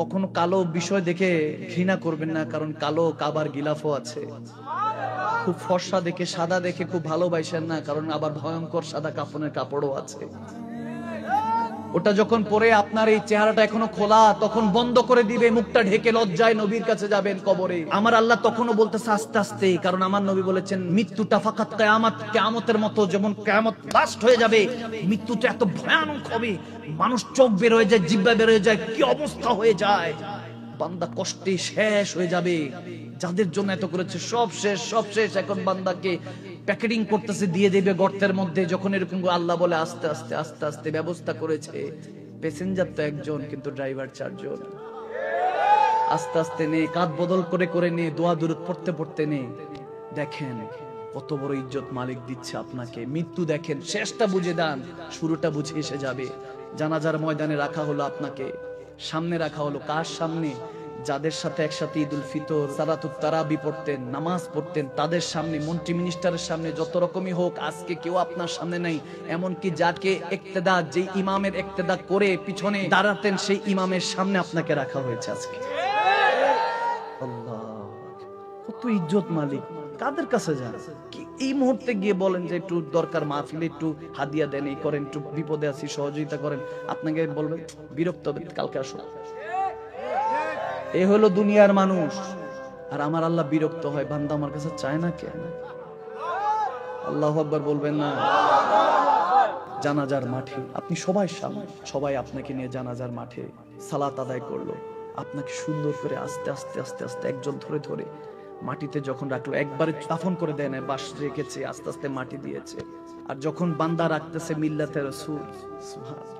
কখনো কালো বিষয় দেখে ঘৃণা করবেন না, কারণ কালো কাবার গিলাফও আছে। খুব ফর্সা দেখে, সাদা দেখে খুব ভালোবাসেন না, কারণ আবার ভয়ঙ্কর সাদা কাফনের কাপড়ও আছে। ওটা যখন পরে আপনার এই চেহারাটা এখনো খোলা, তখন বন্ধ করে দিবে, মুখটা ঢেকে লজ্জায় নবীর কাছে যাবেন কবরে। আমার আল্লাহ তখনও বলতেছে আস্তে আস্তে, কারণ আমার নবী বলেছেন মৃত্যুটা ফাকাত কিয়ামত, কিয়ামতের মতো যেমন কিয়ামত লাস্ট হয়ে যাবে, মৃত্যুটা এত ভয়ানক হবে, মানুষ চোখ বের হয়ে যায়, জিহ্বা বের হয়ে যায়, কি অবস্থা হয়ে যায়, বান্দা কষ্টে শেষ হয়ে যাবে। যাদের জন্য এত করেছে সব শেষ, সব শেষ। এখন বান্দাকে প্যাকেটিং করতেছে, দিয়ে দেবে গর্তের মধ্যে। যখন এরকম আল্লাহ বলে আস্তে আস্তে আস্তে আস্তে ব্যবস্থা করেছে, প্যাসেঞ্জার তো একজন কিন্তু ড্রাইভার 4 জন। আস্তে আস্তে নে, কাঁধ বদল করে করে নে, দোয়া দুরূদ পড়তে পড়তে নে। দেখেন কত বড় ইজ্জত মালিক দিচ্ছে আপনাকে। মৃত্যু দেখেন, শেষটা বুঝে দেন, শুরুটা বুঝে এসে যাবে। জানাজার ময়দানে রাখা হলো আপনাকে, সামনে রাখা হলো। কার সামনে? যাদের সাথে একসাথে ঈদুল ফিতর, সালাতুত তারাবি পড়তেন, নামাজ পড়তেন, তাদের সামনে। মন্ত্রী মিনিস্টারের সামনে, যত রকমই হোক, আজকে কেউ আপনার সামনে নাই। এমনকি যাকে ইক্তেদা, যে ইমামের ইক্তেদা করে পিছনে দাঁড়াতেন, সেই ইমামের সামনে আপনাকে রাখা হয়েছে আজকে। আল্লাহ, কত ইজ্জত মালিক। কাদের কাছে যান? কি এই মুহূর্তে গিয়ে বলেন যে একটু দরকার, মাহফিলে একটু হাদিয়া দেন, এই করেন, একটু বিপদে আছি সহযোগিতা করেন, আপনাকে বলবেন বিরক্ত হবে, কালকে আসো। এ হলো দুনিয়ার মানুষ। আর আমার আল্লাহ বিরক্ত হয়, বান্দা আমার কাছে চায় না কেন? আল্লাহু আকবার বলবেন না? জানাজার মাঠে আপনি সবাই সামনে, সবাই আপনাকে নিয়ে জানাজার মাঠে সালাত আদায় করলো, আপনাকে সুন্দর করে আস্তে আস্তে আস্তে আস্তে একজন ধরে ধরে মাটিতে যখন রাখলো, একবারে দাফন করে দেয় না, বাঁশ রেখেছে, আস্তে আস্তে মাটি দিয়েছে। আর যখন বান্দা রাখতেছে মিল্লাতে রাসূল, সুবহানাল্লাহ,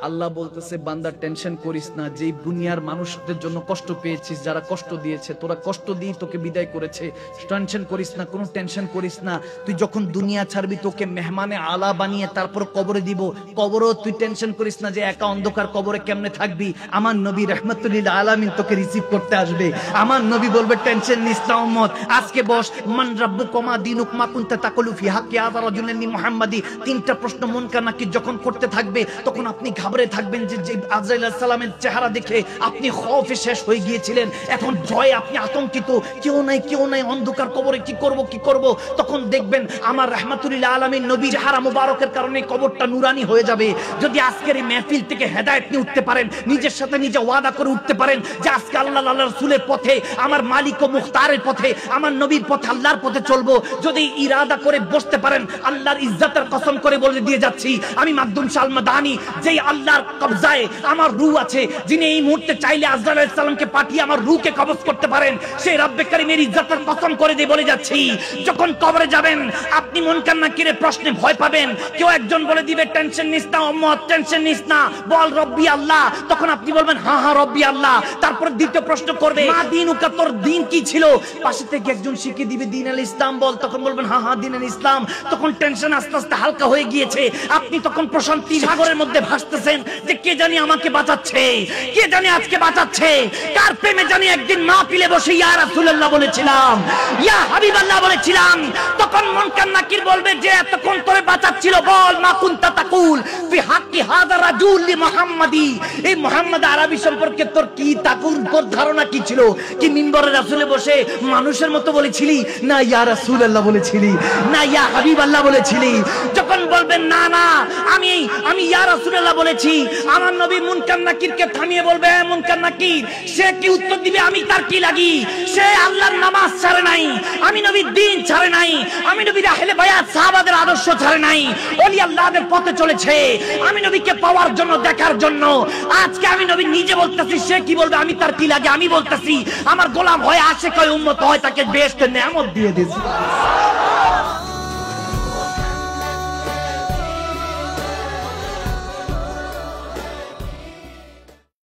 আল্লাহ বলতেছে বান্দা টেনশন করিস না, যেই দুনিয়ার মানুষদের জন্য কষ্ট পেয়েছিস, যারা কষ্ট দিয়েছে, তোরা কষ্ট দিয়ে তোকে বিদায় করেছে, টেনশন করিস না, কোনো টেনশন করিস না। তুই যখন দুনিয়া ছাড়বি, তোকে মেহমানে আলা বানিয়ে তারপর কবরে দিব, কবরও তুই টেনশন করিস না যে একা অন্ধকার কবরে কেমনে থাকবি। আমার নবী রাহমাতুল আলামিন তোকে রিসিভ করতে আসবে। আমার নবী বলবে টেনশন নিস না উম্মত, আজকে বস। মান রাব্বুকা মা দীনুক মা কুনতা তাকুলু ফি হাক্কি হাযা রাজুলিন মুহাম্মাদি, 3টা প্রশ্ন মুনকার নাকির যখন করতে থাকবে, তখন আপনি ঘাবড়ে থাকবেন যে আজরাইল আলাইহিস সালামের চেহারা দেখে আপনি খৌফে শেষ হয়ে গিয়েছিলেন, এখন ভয়ে আপনি আতঙ্কিত, কেউ নাই কেউ নাই, অন্ধকার কবরে কি করব কি করব। তখন দেখবেন আমার রাহমাতুল আলামিন নবীর চেহারা মুবারকের কারণে কবরটা নুরানি হয়ে যাবে। যদি আজকের এই মাহফিল থেকে হেদায়েত নিয়ে উঠতে পারেন, নিজের সাথে নিজে ওয়াদা করে উঠতে পারেন যে আজকে আল্লাহ আল্লাহর রাসূলের পথে, আমার মালিক ও মুখতারের পথে, আমার নবীর পথে, আল্লাহর পথে চলবো, যদি ইরাদা করে বসতে পারেন, আল্লাহর ইজ্জতের কসম করে বলে দিয়ে যাচ্ছি, আমি মাকদুম শাহ মাদানী, যেই আল্লাহর কবজায় আমার রূহ আছে, যিনি এই মুহূর্তে চাইলে আজরাইল আলাইহিস সালামকে পাঠিয়ে আমার রূহকে কবজ করতে পারেন, সেই রব্বে কারীমের ইজ্জতের কসম করে দিয়ে বলে যাচ্ছি, যখন কবরে যাবেন আপনি মুনকার নাকিরের প্রশ্নে ভয় পাবেন। কেউ একজন বলে দিবে টেনশন নিস না উম্মত, টেনশন নিস না, বল রব্বি আল্লাহ। তখন আপনি বলবেন হ্যাঁ হ্যাঁ রব্বি আল্লাহ। তারপর দ্বিতীয় প্রশ্ন করবে, মা দীনুকা, তোর দিন কি ছিল? পাশে থেকে একজন শিখিয়ে দিবে দ্বীন আল ইসলাম, বল। তখন বলবেন হ্যাঁ হ্যাঁ দ্বীন আল ইসলাম। তখন টেনশন আস্তে আস্তে হালকা হয়ে গিয়েছে, আপনি তখন প্রশান্তি সাগরের মধ্যে ভাসতেছেন যে কে জানি আমাকে বাঁচাচ্ছে, কে জানি আজকে বাঁচাচ্ছে, কার প্রেমে জানি একদিন মাহফিলে বসে ইয়া রাসূলুল্লাহ বলেছিলাম, ইয়া হাবিবাল্লাহ বলেছিলাম। তখন মুনকার নাকির বলবে যে এতক্ষণ তোরে বাঁচাচ্ছিল, বল মা কুনতা তাকুল ফি হাক্কি হাযা রাজুল লি মুহাম্মাদি, এই মুহাম্মদ আরবি সম্পর্কে তোর কি তাকুল, তোর ধারণা কি ছিল? কি মিম্বরে রাসূলে বসে মানুষের মতো বলেছিলি, না ইয়া রাসূলুল্লাহ বলেছিলি, না ইয়া হাবিবাল্লাহ বলেছিলি? যখন বলবেন না না আমি ইয়া রাসূলুল্লাহ বলেছি, আমার নবী মুনকার নাকিরকে থামিয়ে বলবে, মুনকার নাকির, সে কি উত্তর দিবে? আমি তার কি লাগি? সে আল্লাহর নামাজ ছাড়ে নাই, আমি নবীর দ্বীন ছাড়ে নাই, আমি নবীর আহলে বায়াত সাহাবাদের আদর্শ ছাড়ে নাই, ওলি আল্লাহদের পথে চলেছে আমি নবীকে পাওয়ার জন্য, দেখার জন্য। আজকে আমি নবী নিজে বলতেছি, সে কি বলবে? আমি তার কি লাগে? আমি বলতেছি আমার গোলাম হয়, আশিক হয়, উম্মত হয়, তাকে বেহেশতের নেয়ামত দিয়ে দিয়েছি।